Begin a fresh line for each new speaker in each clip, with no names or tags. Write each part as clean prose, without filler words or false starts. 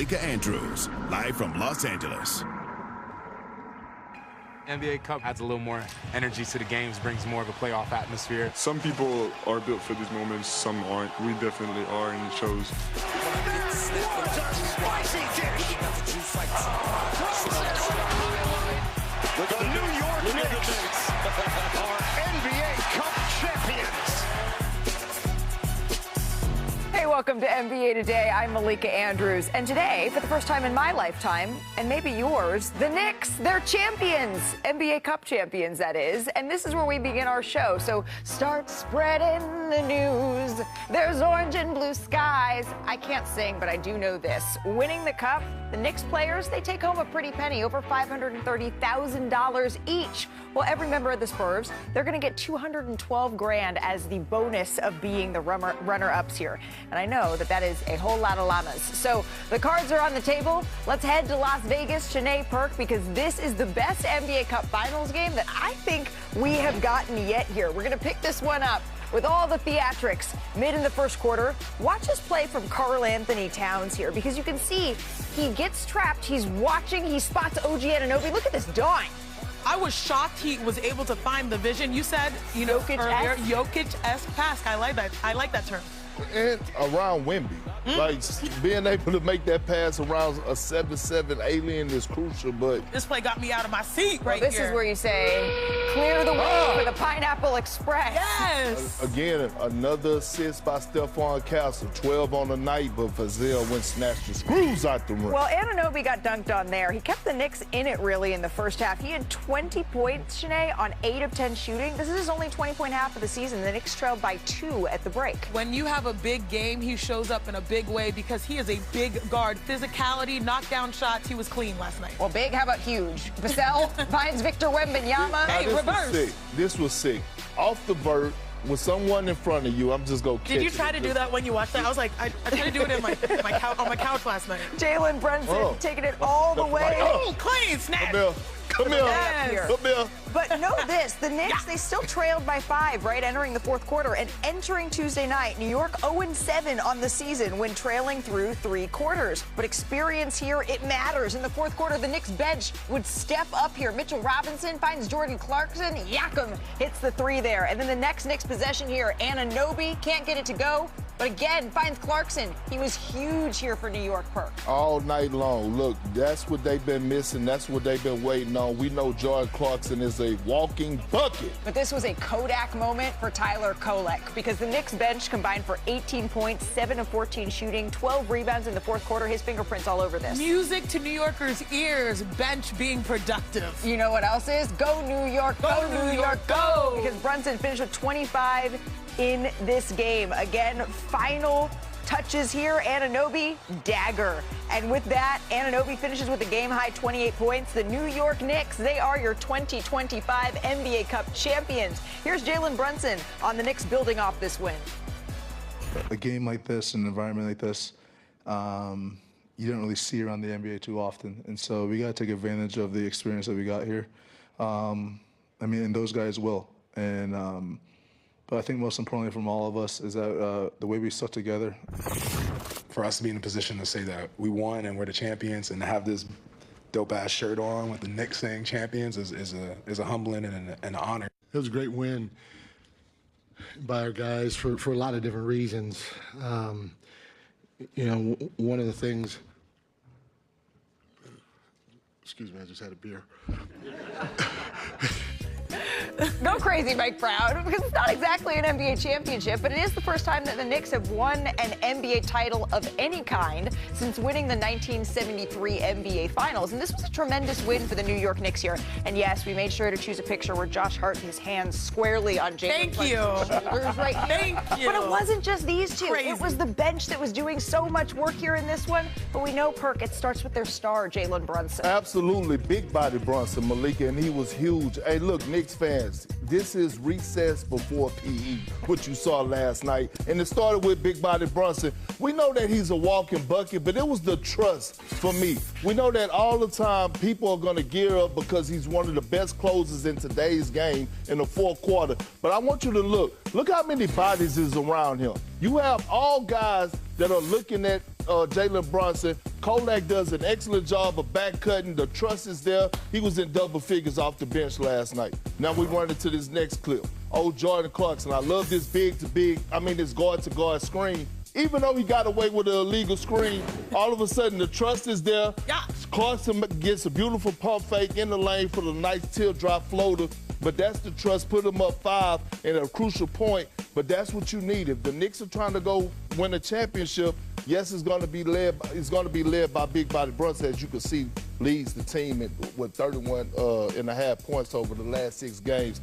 Malika Andrews, live from Los Angeles.
NBA Cup adds a little more energy to the games, brings more of a playoff atmosphere.
Some people are built for these moments, some aren't. We definitely are, and it shows.
The New York Knicks are NBA Cup champions.
Hey, welcome to NBA Today. I'm Malika Andrews. And today, for the first time in my lifetime, and maybe yours, the Knicks, they're champions. NBA Cup champions, that is. And this is where we begin our show. So start spreading the news. There's orange and blue skies. I can't sing, but I do know this. Winning the Cup, the Knicks players, they take home a pretty penny, over $530,000 each. Well, every member of the Spurs, they're going to get $212,000 as the bonus of being the runner-ups here. And I know that that is a whole lot of llamas. So the cards are on the table. Let's head to Las Vegas, Shanae, Perk, because this is the best NBA Cup Finals game that I think we have gotten yet here. We're going to pick this one up with all the theatrics mid in the first quarter. Watch us play from Karl Anthony Towns here, because you can see he gets trapped. He's watching. He spots OG Anunoby. Look at this dime.
I was shocked he was able to find the vision. You said, you know, earlier, Jokic-esque pass. I like that. I like that term.
And around Wemby. Like, being able to make that pass around a 7-7 alien is crucial, but...
This play got me out of my seat right
this
here.
Is where you say, clear the way for the Pineapple Express.
Yes!
Again, another assist by Stephon Castle. 12 on the night, but Fazell went and snatched the screws out the rim.
Well, Anunoby got dunked on there. He kept the Knicks in it, really, in the first half. He had 20 points, Shanae, on 8 of 10 shooting. This is his only 20-point half of the season. The Knicks trailed by 2 at the break.
When you have a big game, he shows up in a big way because he is a big guard. Physicality, knockdown shots, he was clean last night.
Well, big, how about huge? Vassell finds Victor Wembanyama.
Hey, reverse.
This was sick. Off the vert, with someone in front of you, I'm just going to catch it.
Did you try to do that when you watched that? I was like, I tried to do it in my couch, on my couch last night.
Jalen Brunson taking it all the way.
Oh, clean snap.
Come here.
But know this, the Knicks, they still trailed by 5, right, entering the fourth quarter. And entering Tuesday night, New York 0-7 on the season when trailing through 3 quarters. But experience here, it matters. In the fourth quarter, the Knicks bench would step up here. Mitchell Robinson finds Jordan Clarkson. Yakum hits the 3 there. And then the next Knicks possession here, Anunoby can't get it to go. But again, finds Clarkson. He was huge here for New York, Perk.
All night long. Look, that's what they've been missing. That's what they've been waiting on. We know Jordan Clarkson is a walking bucket.
But this was a Kodak moment for Tyler Kolek, because the Knicks bench combined for 18 points, 7 of 14 shooting, 12 rebounds in the fourth quarter. His fingerprints all over this.
Music to New Yorkers' ears, bench being productive.
You know what else is? Go New York, go New York, go! Because Brunson finished with 25 in this game. Again, final touches here. Anunoby, dagger. And with that, Anunoby finishes with a game-high 28 points. The New York Knicks, they are your 2025 NBA Cup champions. Here's Jalen Brunson on the Knicks building off this win.
A game like this, an environment like this, you don't really see around the NBA too often. And so we got to take advantage of the experience that we got here. And those guys will. But I think most importantly from all of us is that the way we stuck together.
For us to be in a position to say that we won and we're the champions, and to have this dope-ass shirt on with the Knicks saying champions is a humbling and an honor.
It was a great win by our guys for a lot of different reasons. One of the things... Excuse me, I just had a beer.
Go crazy, Mike Brown, because it's not exactly an NBA championship, but it is the first time that the Knicks have won an NBA title of any kind since winning the 1973 NBA Finals. And this was a tremendous win for the New York Knicks here. And yes, we made sure to choose a picture where Josh Hart has his hands squarely on Jalen Brunson's shoulders right here.
Thank you.
But it wasn't just these two.
Crazy.
It was the bench that was doing so much work here in this one. But we know, Perk, it starts with their star, Jalen Brunson.
Absolutely. Big body Brunson, Malika, and he was huge. Hey, look, Knicks fans, this is recess before PE, what you saw last night. And it started with big body Brunson. We know that he's a walking bucket, but it was the trust for me. We know that all the time people are going to gear up because he's one of the best closers in today's game in the fourth quarter. But I want you to look how many bodies is around him. You have all guys that are looking at Jalen Brunson. Kolak does an excellent job of back cutting. The trust is there. He was in double figures off the bench last night. Now we run into this next clip. Jordan Clarkson. I love this this guard-to-guard screen. Even though he got away with an illegal screen, all of a sudden the trust is there.
Yeah.
Clarkson gets a beautiful pump fake in the lane for the nice teardrop floater. But that's the trust, put them up 5 at a crucial point. But that's what you need. If the Knicks are trying to go win a championship, yes, it's going to be led by Big Body Brunson, as you can see, leads the team with 31.5 points over the last 6 games,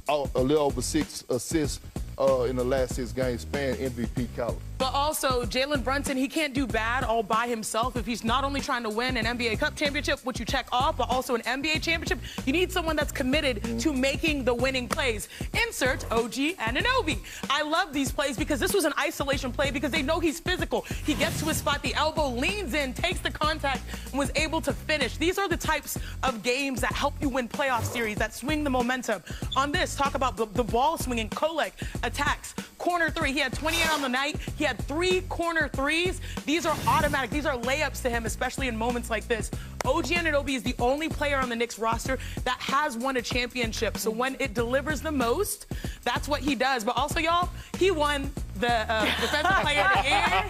a little over 6 assists in the last 6 games, span MVP caliber.
But also, Jalen Brunson, he can't do bad all by himself if he's not only trying to win an NBA Cup championship, which you check off, but also an NBA championship. You need someone that's committed to making the winning plays. Insert OG Anunoby. I love these plays because this was an isolation play because they know he's physical. He gets to his spot, the elbow, leans in, takes the contact, and was able to finish. These are the types of games that help you win playoff series, that swing the momentum. On this, talk about the ball swinging. Kolek attacks. Corner 3, he had 28 on the night. He had 3 corner 3s. These are automatic. These are layups to him, especially in moments like this. OG Anunoby is the only player on the Knicks roster that has won a championship. So when it delivers the most, that's what he does. But also, y'all, he won the Defensive Player of the Year.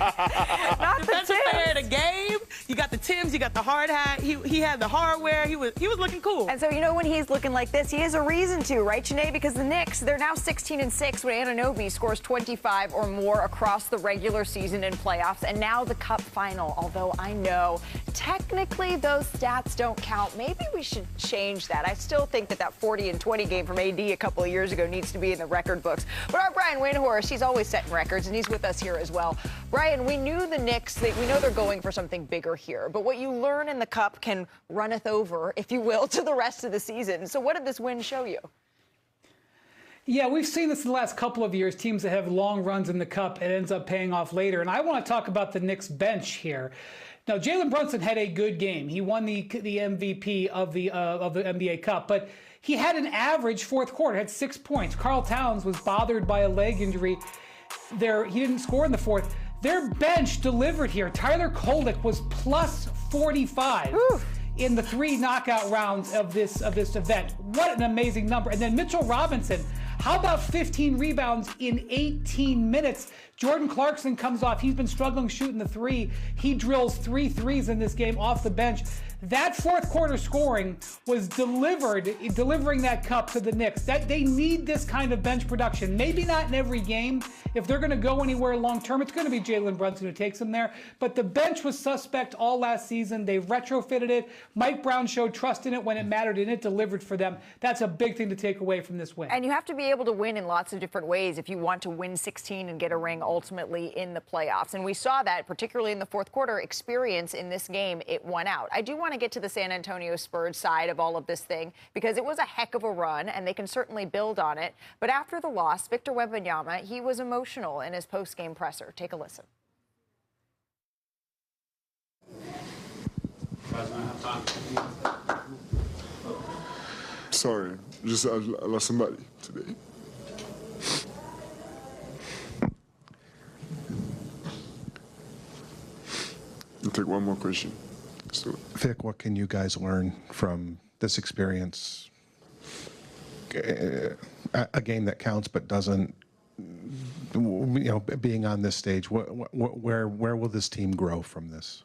Not
Defensive Player of the Game. You got the Timbs, you got the hard hat. He had the hardware. He was looking cool.
And so, you know, when he's looking like this, he has a reason to, right, Sinead? Because the Knicks, they're now 16-6 when Anunoby scores 25 or more across the regular season and playoffs, and now the Cup final. Although I know technically those stats don't count. Maybe we should change that. I still think that 40-20 game from AD a couple of years ago needs to be in the record books. But our Brian Windhorst, he's always setting records, and he's with us here as well. Brian, we knew the Knicks, we know they're going for something bigger here, but what you learn in the Cup can runneth over, if you will, to the rest of the season. So what did this win show you?
Yeah, we've seen this in the last couple of years, teams that have long runs in the Cup, it ends up paying off later. And I want to talk about the Knicks bench here. Now, Jalen Brunson had a good game. He won the MVP of the NBA Cup, but he had an average fourth quarter, had 6 points. Karl Towns was bothered by a leg injury. He didn't score in the fourth. Their bench delivered here. Tyler Kolek was plus 45. Ooh. In the 3 knockout rounds of this event. What an amazing number. And then Mitchell Robinson, how about 15 rebounds in 18 minutes? Jordan Clarkson comes off. He's been struggling shooting the 3. He drills 3 threes in this game off the bench. That fourth quarter scoring was delivering that cup to the Knicks. That they need this kind of bench production. Maybe not in every game. If they're going to go anywhere long term, it's going to be Jalen Brunson who takes them there. But the bench was suspect all last season. They retrofitted it. Mike Brown showed trust in it when it mattered, and it delivered for them. That's a big thing to take away from this win.
And you have to be able to win in lots of different ways if you want to win 16 and get a ring ultimately in the playoffs. And we saw that, particularly in the fourth quarter, experience in this game. It won out. I do want to get to the San Antonio Spurs side of all of this thing because it was a heck of a run, and they can certainly build on it. But after the loss, Victor Wembanyama, he was emotional in his post-game presser. Take a listen.
Sorry, I lost somebody today. I'll take one more question.
Vic, what can you guys learn from this experience? A game that counts but doesn't, being on this stage, where will this team grow from this?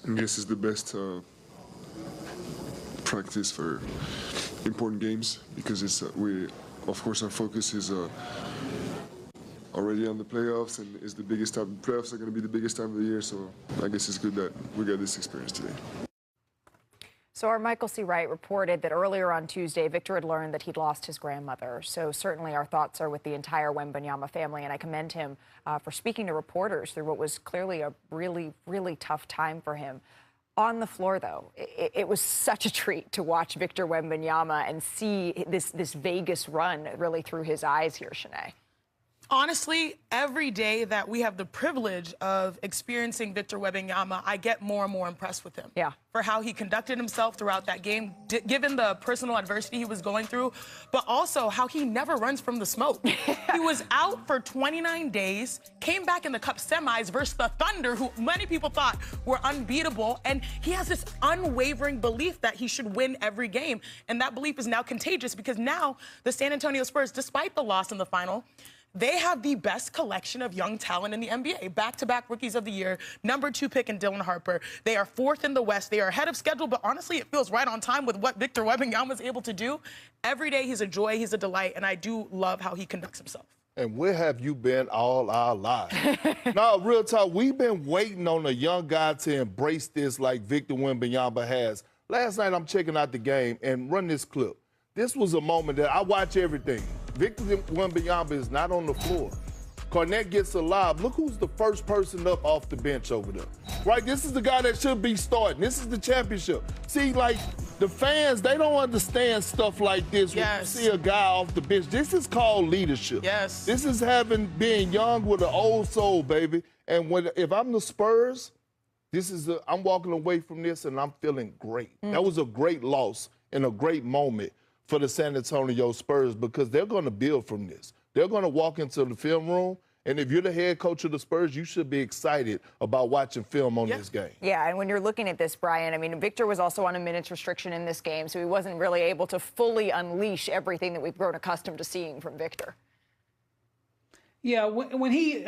I guess it's the best practice for important games because it's of course, our focus is already on the playoffs, and it's the biggest time. Playoffs are going to be the biggest time of the year, so I guess it's good that we got this experience today.
So our Michael C. Wright reported that earlier on Tuesday, Victor had learned that he'd lost his grandmother. So certainly our thoughts are with the entire Wembanyama family, and I commend him for speaking to reporters through what was clearly a really, really tough time for him. On the floor, though, it was such a treat to watch Victor Wembanyama and see this Vegas run really through his eyes here, Shanae.
Honestly, every day that we have the privilege of experiencing Victor Wembanyama, I get more and more impressed with him.
Yeah.
For how he conducted himself throughout that game, given the personal adversity he was going through, but also how he never runs from the smoke. He was out for 29 days, came back in the Cup semis versus the Thunder, who many people thought were unbeatable, and he has this unwavering belief that he should win every game, and that belief is now contagious because now the San Antonio Spurs, despite the loss in the final, they have the best collection of young talent in the NBA. Back-to-back Rookies of the Year, #2 pick in Dylan Harper. They are 4th in the West. They are ahead of schedule, but honestly, it feels right on time with what Victor Wembanyama was able to do. Every day, he's a joy, he's a delight, and I do love how he conducts himself.
And where have you been all our lives? No, real talk, we've been waiting on a young guy to embrace this like Victor Wembanyama has. Last night, I'm checking out the game and run this clip. This was a moment that I watch everything. Victor Wembanyama is not on the floor. Cornette gets a lob. Look who's the first person up off the bench over there. Right? This is the guy that should be starting. This is the championship. See, like, the fans, they don't understand stuff like this. When you see a guy off the bench, this is called leadership.
Yes.
This is being young with an old soul, baby. And if I'm the Spurs, I'm walking away from this and I'm feeling great. That was a great loss and a great moment for the San Antonio Spurs because they're going to build from this. They're going to walk into the film room, and if you're the head coach of the Spurs, you should be excited about watching film on this game.
Yeah, and when you're looking at this, Brian, I mean, Victor was also on a minutes restriction in this game, so he wasn't really able to fully unleash everything that we've grown accustomed to seeing from Victor.
Yeah, when he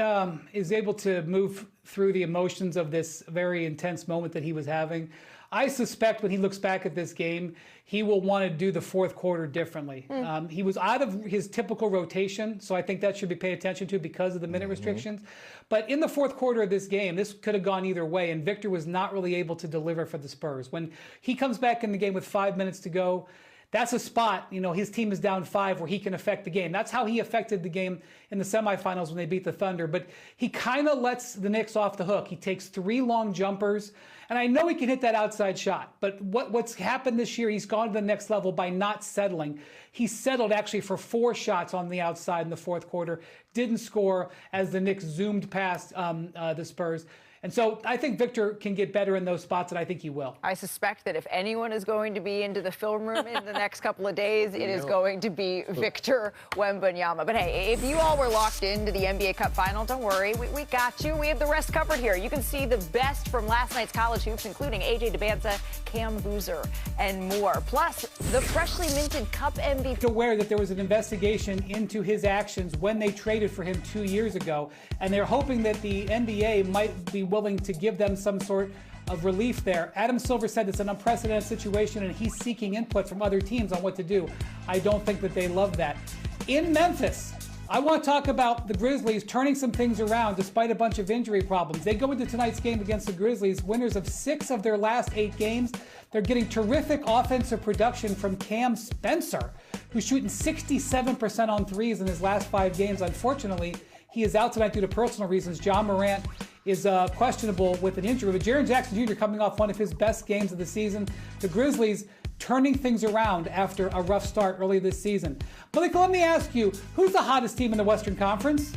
is able to move through the emotions of this very intense moment that he was having, I suspect when he looks back at this game, he will want to do the fourth quarter differently. He was out of his typical rotation, so I think that should be paid attention to because of the minute restrictions. But in the fourth quarter of this game, this could have gone either way, and Victor was not really able to deliver for the Spurs. When he comes back in the game with 5 minutes to go, that's a spot, his team is down 5 where he can affect the game. That's how he affected the game in the semifinals when they beat the Thunder. But he kind of lets the Knicks off the hook. He takes 3 long jumpers, and I know he can hit that outside shot. But what's happened this year, he's gone to the next level by not settling. He settled actually for 4 shots on the outside in the fourth quarter, didn't score as the Knicks zoomed past the Spurs. And so I think Victor can get better in those spots, and I think he will.
I suspect that if anyone is going to be into the film room in the next couple of days, it is going to be Victor Wembanyama. But hey, if you all were locked into the NBA Cup final, don't worry. We got you. We have the rest covered here. You can see the best from last night's college hoops, including A.J. DeBanza, Cam Boozer, and more. Plus, the freshly minted Cup MVP.
Aware that there was an investigation into his actions when they traded for him 2 years ago, and they're hoping that the NBA might be willing to give them some sort of relief there. Adam Silver said it's an unprecedented situation and he's seeking input from other teams on what to do. I don't think that they love that. In Memphis, I want to talk about the Grizzlies turning some things around despite a bunch of injury problems. They go into tonight's game against the Grizzlies, winners of 6 of their last 8 games. They're getting terrific offensive production from Cam Spencer, who's shooting 67% on threes in his last 5 games. Unfortunately, he is out tonight due to personal reasons. John Morant is questionable with an injury. But Jaren Jackson Jr. coming off one of his best games of the season. The Grizzlies turning things around after a rough start early this season. Malika, let me ask you, who's the hottest team in the Western Conference?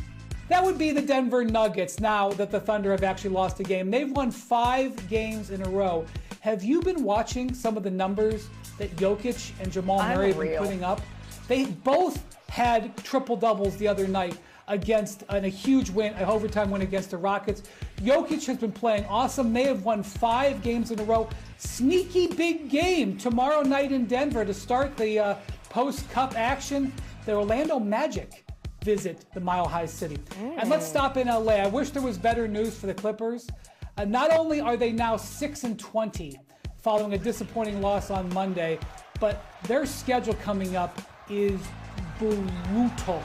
That would be the Denver Nuggets now that the Thunder have actually lost a game. They've won 5 games in a row. Have you been watching some of the numbers that Jokic and Jamal Murray have been putting up? They both had triple-doubles the other night against a huge win, an overtime win against the Rockets. Jokic has been playing awesome. They have won 5 games in a row. Sneaky big game tomorrow night in Denver to start the post-Cup action. The Orlando Magic visit the Mile High City. And let's stop in LA. I wish there was better news for the Clippers. Not only are they now 6-20 following a disappointing loss on Monday, but their schedule coming up is brutal.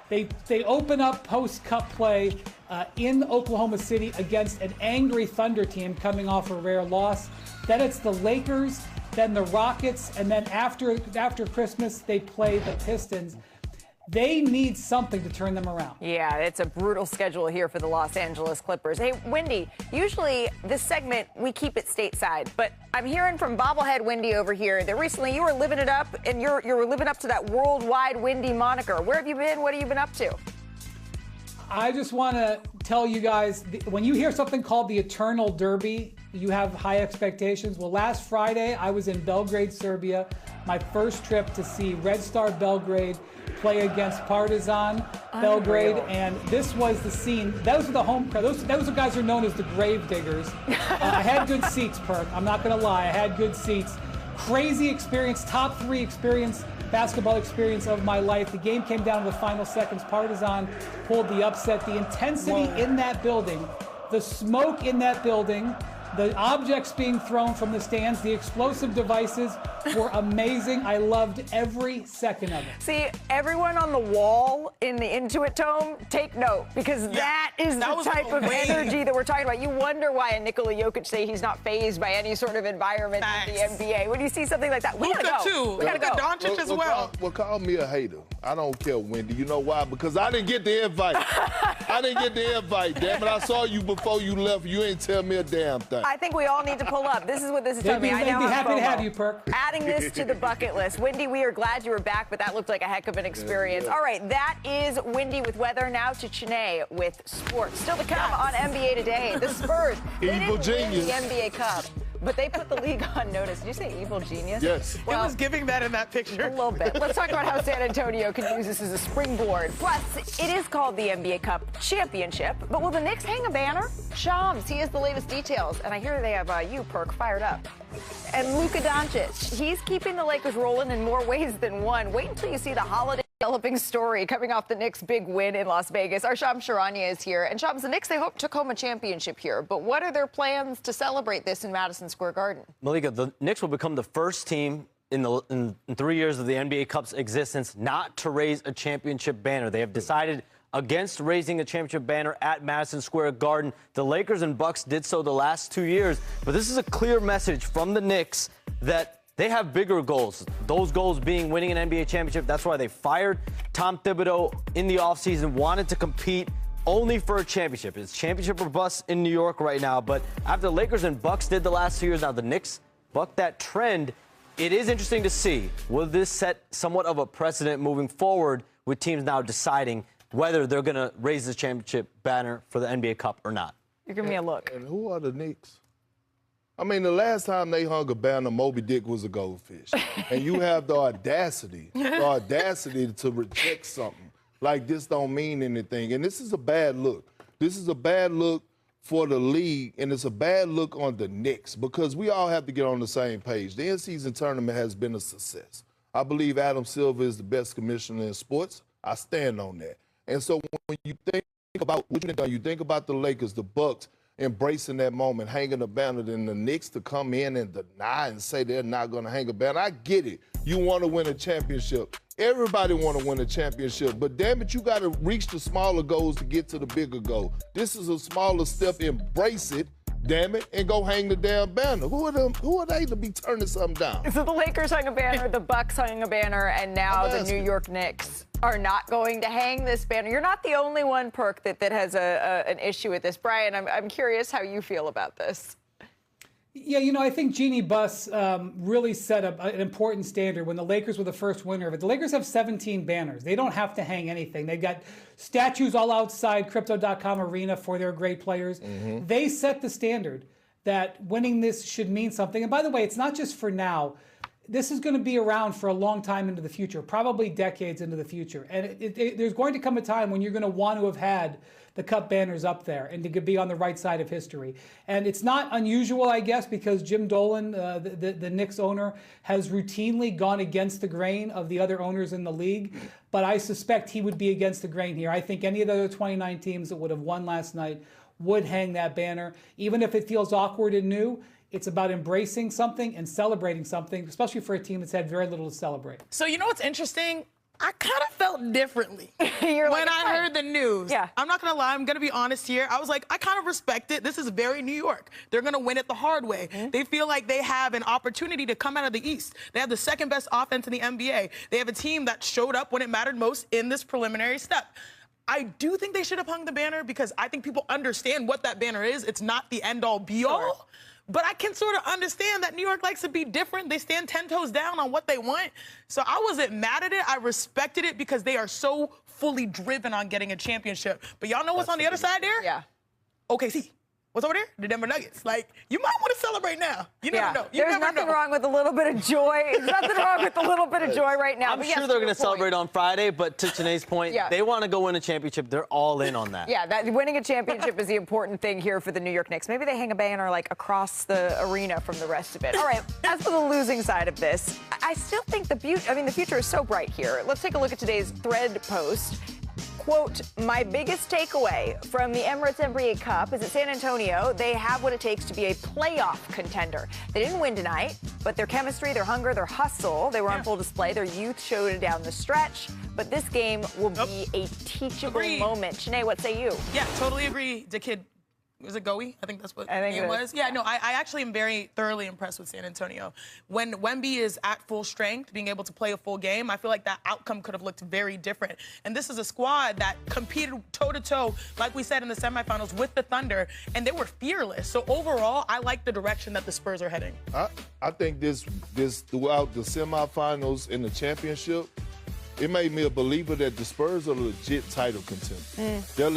They open up post-Cup play in Oklahoma City against an angry Thunder team coming off a rare loss. Then it's the Lakers, then the Rockets, and then after Christmas, they play the Pistons. They need something to turn them around.
Yeah, it's a brutal schedule here for the Los Angeles Clippers. Hey, Wendy, usually this segment, we keep it stateside, but I'm hearing from bobblehead Wendy over here that recently you were living it up, and you're living up to that worldwide Wendy moniker. Where have you been? What have you been up to?
I just want to tell you guys, when you hear something called the Eternal Derby, you have high expectations. Well, last Friday, I was in Belgrade, Serbia, my first trip to see Red Star Belgrade play against Partizan Belgrade, and this was the scene. Those were the home crowd. Those guys are known as the grave diggers. I had good seats, Perk. I'm not going to lie. I had good seats. Crazy experience, top 3 experience, basketball experience of my life. The game came down to the final seconds. Partizan pulled the upset. The intensity in that building, the smoke in that building, the objects being thrown from the stands, the explosive devices were amazing. I loved every second of it.
See, everyone on the wall in the Intuit Dome, take note, because that is the type of energy that we're talking about. You wonder why a Nikola Jokic say he's not fazed by any sort of environment in the NBA. When you see something like that, we gotta go.
Too.
We gotta go.
Doncic as well.
Call me a hater. I don't care, Wendy. You know why? Because I didn't get the invite. I didn't get the invite, damn it. I saw you before you left. You ain't tell me a damn thing.
I think we all need to pull up. This is what this is telling me.
They'd be happy to have you, Perk.
Adding this to the bucket list. Wendy, we are glad you were back, but that looked like a heck of an experience. All right, that is Wendy with weather. Now to Chene with sports. Still to come on NBA Today. The Spurs, they didn't win the NBA Cup, but they put the league on notice. Did you say evil genius?
Yes.
Well, it was giving that in that picture.
A little bit. Let's talk about how San Antonio can use this as a springboard. Plus, it is called the NBA Cup Championship, but will the Knicks hang a banner? Shams, he has the latest details, and I hear they have you, Perk, fired up. And Luka Doncic, he's keeping the Lakers rolling in more ways than one. Wait until you see the holiday developing story coming off the Knicks' big win in Las Vegas. Our Shams Charania is here. And Shams, the Knicks, they took home a championship here. But what are their plans to celebrate this in Madison Square Garden?
Malika, the Knicks will become the first team in 3 years of the NBA Cup's existence not to raise a championship banner. They have decided against raising a championship banner at Madison Square Garden. The Lakers and Bucks did so the last 2 years. But this is a clear message from the Knicks that they have bigger goals. Those goals being winning an NBA championship. That's why they fired Tom Thibodeau in the offseason, wanted to compete only for a championship. It's championship or bust in New York right now. But after the Lakers and Bucks did the last 2 years, now the Knicks buck that trend. It is interesting to see, will this set somewhat of a precedent moving forward with teams now deciding whether they're going to raise the championship banner for the NBA Cup or not?
You're giving me a look.
And who are the Knicks? I mean, the last time they hung a banner, Moby Dick was a goldfish. And you have the audacity to reject something. Like, this don't mean anything. And this is a bad look. This is a bad look for the league, and it's a bad look on the Knicks because we all have to get on the same page. The in-season tournament has been a success. I believe Adam Silver is the best commissioner in sports. I stand on that. And so when you think about what you've done, you think about the Lakers, the Bucks, embracing that moment, hanging a banner, then the Knicks to come in and deny and say they're not going to hang a banner. I get it. You want to win a championship. Everybody want to win a championship. But damn it, you got to reach the smaller goals to get to the bigger goal. This is a smaller step. Embrace it, damn it, and go hang the damn banner. Who are they to be turning something down?
So the Lakers hung a banner, the Bucks hung a banner, and now the New York Knicks are not going to hang this banner. You're not the only one, Perk, that has an issue with this. Brian, I'm curious how you feel about this.
Yeah, you know, I think Jeannie Buss really set up an important standard when the Lakers were the first winner of it. The Lakers have 17 banners. They don't have to hang anything. They've got statues all outside Crypto.com Arena for their great players. Mm-hmm. They set the standard that winning this should mean something. And by the way, it's not just for now. This is going to be around for a long time into the future, probably decades into the future. And there's going to come a time when you're going to want to have had the Cup banners up there and to be on the right side of history. And it's not unusual, I guess, because Jim Dolan, the Knicks owner, has routinely gone against the grain of the other owners in the league. But I suspect he would be against the grain here. I think any of the other 29 teams that would have won last night would hang that banner. Even if it feels awkward and new, it's about embracing something and celebrating something, especially for a team that's had very little to celebrate.
So you know what's interesting? I kind of felt differently
when
I heard the news.
Yeah.
I'm not going to lie. I'm going to be honest here. I was like, I kind of respect it. This is very New York. They're going to win it the hard way. Mm-hmm. They feel like they have an opportunity to come out of the East. They have the second best offense in the NBA. They have a team that showed up when it mattered most in this preliminary step. I do think they should have hung the banner because I think people understand what that banner is. It's not the end-all, be-all. Sure. But I can sort of understand that New York likes to be different. They stand 10 toes down on what they want. So I wasn't mad at it. I respected it because they are so fully driven on getting a championship. But y'all know what's on the other side there?
Yeah.
OKC. What's over there? The Denver Nuggets. Like, you might want to celebrate now. You never know.
There's nothing wrong with a little bit of joy. There's nothing wrong with a little bit of joy right now.
I'm sure they're going to celebrate on Friday, but to Janae's point, they want to go win a championship. They're all in on that.
Yeah, that winning a championship is the important thing here for the New York Knicks. Maybe they hang a banner like across the arena from the rest of it. All right, as for the losing side of this, I still think the future is so bright here. Let's take a look at today's thread post. Quote, my biggest takeaway from the Emirates NBA Cup is that San Antonio, they have what it takes to be a playoff contender. They didn't win tonight, but their chemistry, their hunger, their hustle, they were on full display. Their youth showed it down the stretch. But this game will be a teachable moment. Shanae, what say you?
Yeah, totally agree. The kid, was it Goey? I think that's what the name was. Yeah, no, I actually am very thoroughly impressed with San Antonio. When Wemby is at full strength, being able to play a full game, I feel like that outcome could have looked very different. And this is a squad that competed toe-to-toe, like we said in the semifinals, with the Thunder, and they were fearless. So overall, I like the direction that the Spurs are heading.
I think this throughout the semifinals and the championship, it made me a believer that the Spurs are legit title contenders. They're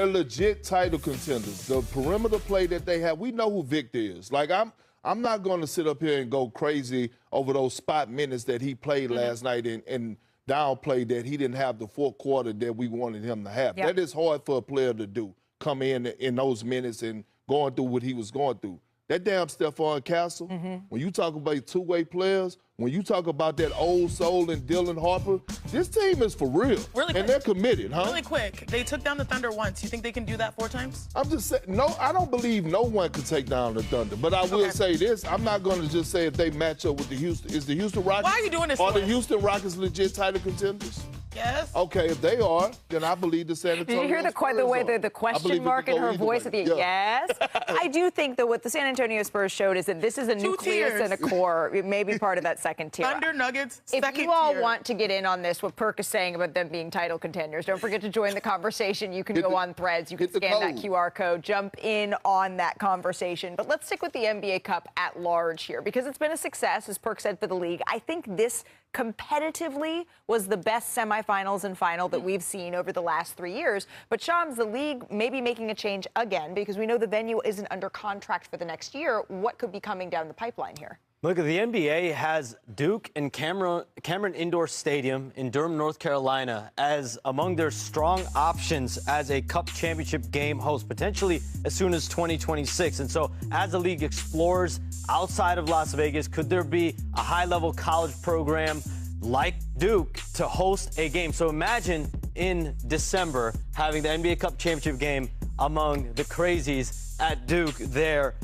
legit title contenders. The perimeter play that they have, we know who Victor is. Like, I'm not going to sit up here and go crazy over those spot minutes that he played last night and downplay that he didn't have the fourth quarter that we wanted him to have. That is hard for a player to do, come in those minutes and going through what he was going through. That damn Stephon Castle, when you talk about two-way players, when you talk about that old soul and Dylan Harper, this team is for real.
Really quick.
And they're committed, huh?
Really quick. They took down the Thunder once. You think they can do that 4 times?
I'm just saying, no, I don't believe no one can take down the Thunder. But I will say this. I'm not going to just say if they match up with the Houston. Is the Houston Rockets?
Why are you doing this?
Are the Houston Rockets legit title contenders?
Yes.
Okay, if they are, then I believe the San Antonio
Did you hear the way the question mark in her voice at the yes? I do think that what the San Antonio Spurs showed is that this is a nucleus and a core. It may be part of that second tier.
Thunder, Nuggets, second
If you all
tier.
want to get in on this, what Perk is saying about them being title contenders, don't forget to join the conversation. You can go on Threads. You can scan that QR code. Jump in on that conversation. But let's stick with the NBA Cup at large here because it's been a success, as Perk said, for the league. I think this competitively was the best semifinals and final that we've seen over the last 3 years. But Shams, the league may be making a change again because we know the venue isn't under contract for the next year. What could be coming down the pipeline here?
Look, the NBA has Duke and Cameron Indoor Stadium in Durham, North Carolina, as among their strong options as a Cup championship game host, potentially as soon as 2026. And so as the league explores outside of Las Vegas, could there be a high-level college program like Duke to host a game? So imagine in December having the NBA Cup championship game among the crazies at Duke there,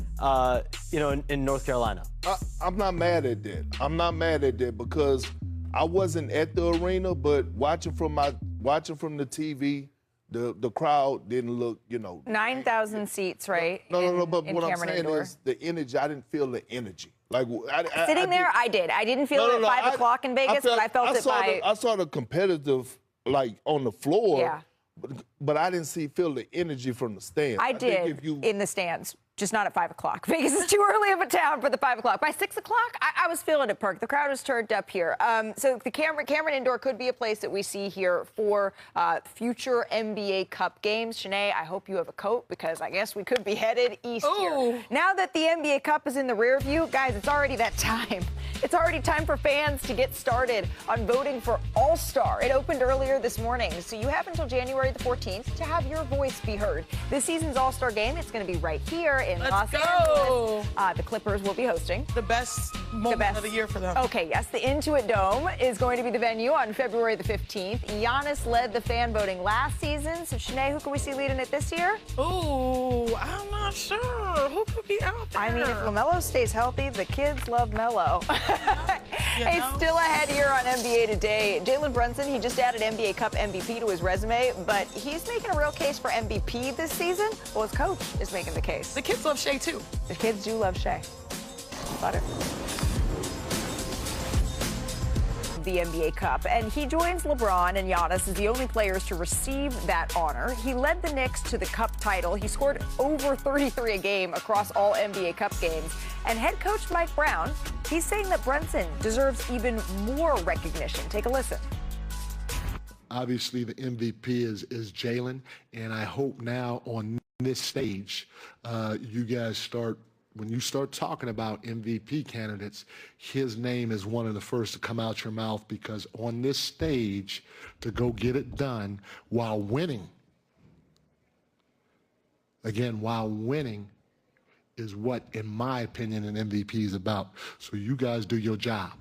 in North Carolina.
I'm not mad at that. I'm not mad at that because I wasn't at the arena, but watching from the TV, the crowd didn't look,
9,000 seats, right?
No. But what I'm
Cameron
saying
Indoor.
is the energy. I didn't feel the energy. Like
Sitting there, I did. I didn't feel it at 5 o'clock in Vegas, but I felt it by.
I saw the competitive, on the floor.
Yeah.
But I didn't feel the energy from the stands.
I did in the stands, just not at 5 o'clock. Vegas is too early of a town for the 5 o'clock. By 6 o'clock, I was feeling it, Perk. The crowd was turned up here. So the Cameron Indoor could be a place that we see here for future NBA Cup games. Shanae, I hope you have a coat because I guess we could be headed east here. Now that the NBA Cup is in the rear view, guys, it's already that time. It's already time for fans to get started on voting for All-Star. It opened earlier this morning, so you have until January the 14th to have your voice be heard. This season's All-Star game, it's going to be right here in Los Angeles. The Clippers will be hosting.
The best moment of the year for them.
Okay, yes, the Intuit Dome is going to be the venue on February the 15th. Giannis led the fan voting last season, so Shanae, who can we see leading it this year?
Ooh, I'm not sure. Who could be out there?
I mean, if LaMelo stays healthy, the kids love Melo. Hey, still ahead here on NBA Today. Jalen Brunson, he just added NBA Cup MVP to his resume, but he's making a real case for MVP this season. Well, his coach is making the case.
The kids love Shea, too.
The kids do love Shea. Butter. of the NBA Cup, and he joins LeBron and Giannis as the only players to receive that honor. He led the Knicks to the Cup title. He scored over 33 a game across all NBA Cup games. And head coach Mike Brown, he's saying that Brunson deserves even more recognition. Take a listen.
Obviously, the MVP is Jalen, and I hope now on this stage, you guys when you start talking about MVP candidates, his name is one of the first to come out your mouth, because on this stage, to go get it done while winning, again, while winning is what, in my opinion, an MVP is about. So you guys do your job.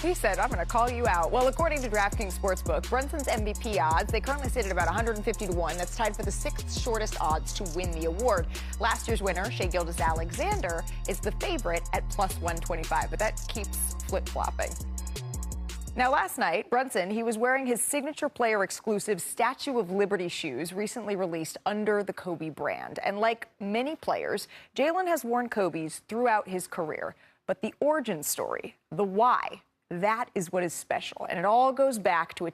He said, I'm going to call you out. Well, according to DraftKings Sportsbook, Brunson's MVP odds, they currently sit at about 150 to 1. That's tied for the 6th shortest odds to win the award. Last year's winner, Shai Gilgeous-Alexander, is the favorite at plus 125, but that keeps flip-flopping. Now, last night, Brunson, he was wearing his signature player-exclusive Statue of Liberty shoes, recently released under the Kobe brand. And like many players, Jalen has worn Kobe's throughout his career. But the origin story, the why, that is what is special. And it all goes back to a